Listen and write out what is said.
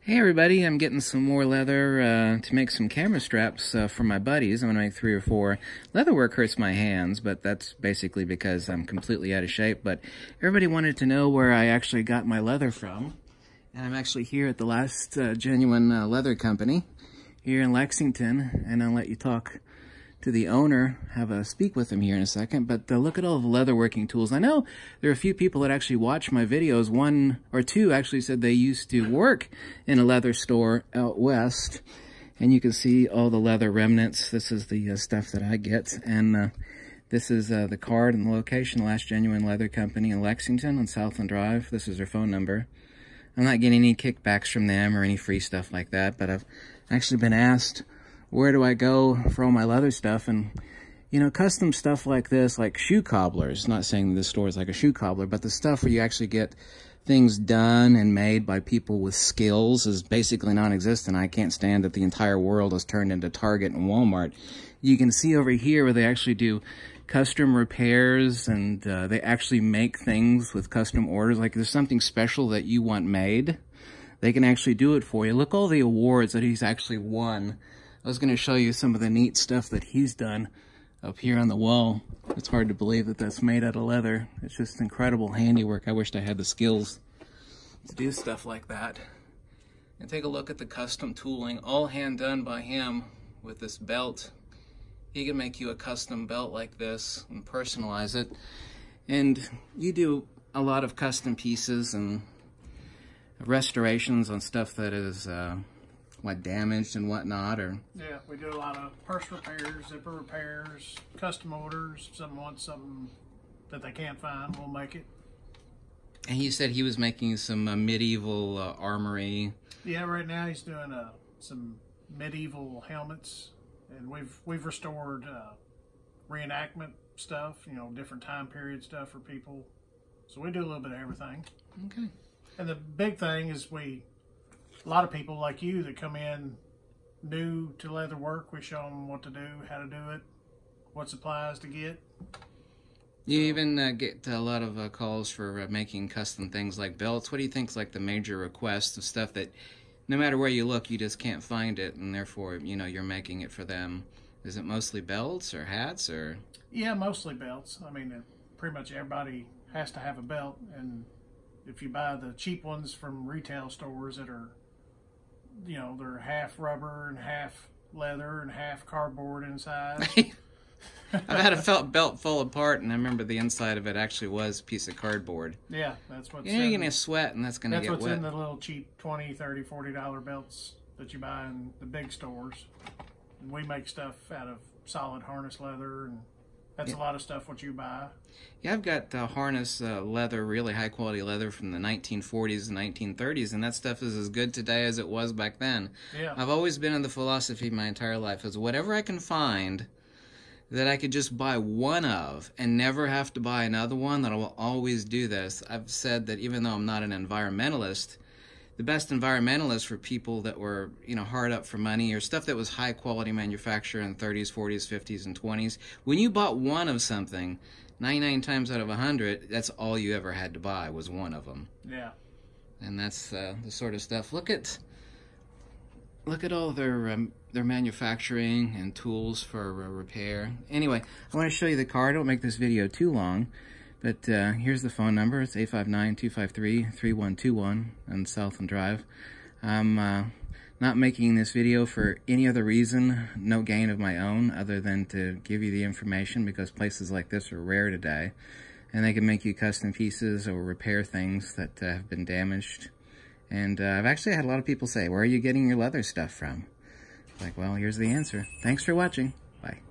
Hey everybody, I'm getting some more leather to make some camera straps for my buddies. I'm going to make 3 or 4. Leather work hurts my hands, but that's basically because I'm completely out of shape. But everybody wanted to know where I actually got my leather from. And I'm actually here at the Last Genuine Leather Company here in Lexington. And I'll let you talk to the owner, have a speak with him here in a second, but look at all the leatherworking tools. I know there are a few people that actually watch my videos. 1 or 2 actually said they used to work in a leather store out west, and you can see all the leather remnants. This is the stuff that I get, and this is the card and the location, Last Genuine Leather Company in Lexington on Southland Drive. This is their phone number. I'm not getting any kickbacks from them or any free stuff like that, but I've actually been asked, where do I go for all my leather stuff? And, you know, custom stuff like this, like shoe cobblers, not saying that this store is like a shoe cobbler, but the stuff where you actually get things done and made by people with skills is basically non-existent. I can't stand that the entire world has turned into Target and Walmart. You can see over here where they actually do custom repairs, and they actually make things with custom orders. Like there's something special that you want made, they can actually do it for you. Look all the awards that he's actually won. I was going to show you some of the neat stuff that he's done up here on the wall. It's hard to believe that that's made out of leather. It's just incredible handiwork. I wished I had the skills to do stuff like that. And take a look at the custom tooling, all hand done by him with this belt. He can make you a custom belt like this and personalize it. And you do a lot of custom pieces and restorations on stuff that is damaged and whatnot, or yeah, we do a lot of purse repairs, zipper repairs, custom orders. If someone wants something that they can't find, we'll make it. And he said he was making some medieval armory. Yeah, right now he's doing some medieval helmets, and we've restored reenactment stuff, you know, different time period stuff for people. So we do a little bit of everything. Okay. And the big thing is a lot of people like you that come in new to leather work, we show them what to do, how to do it, what supplies to get. You even get a lot of calls for making custom things like belts. What do you think is like the major requests of stuff that no matter where you look, you just can't find it, and therefore, you know, you're making it for them? Is it mostly belts or hats or? Yeah, mostly belts. I mean, pretty much everybody has to have a belt, and if you buy the cheap ones from retail stores that are, you know, they're half rubber and half leather and half cardboard inside. I've had a belt fall apart, and I remember the inside of it actually was a piece of cardboard. Yeah, that's what's you're going to sweat, and that's going to get wet. That's what's in the little cheap $20, $30, $40 belts that you buy in the big stores. And we make stuff out of solid harness leather, and that's a lot of stuff what you buy. Yeah, I've got harness leather, really high quality leather from the 1940s and 1930s, and that stuff is as good today as it was back then. Yeah. I've always been in the philosophy my entire life is whatever I can find that I could just buy one of and never have to buy another one, that I will always do this. I've said that even though I'm not an environmentalist, the best environmentalists were people that were, you know, hard up for money, or stuff that was high quality manufacture in the 30s, 40s, 50s, and 20s. When you bought one of something, 99 times out of 100, that's all you ever had to buy was one of them. Yeah. And that's the sort of stuff. Look at all their manufacturing and tools for repair. Anyway, I want to show you the car. I don't make this video too long. But here's the phone number. It's 859-253-3121 on Southland Drive. I'm not making this video for any other reason, no gain of my own, other than to give you the information, because places like this are rare today. And they can make you custom pieces or repair things that have been damaged. And I've actually had a lot of people say, where are you getting your leather stuff from? Like, well, here's the answer. Thanks for watching. Bye.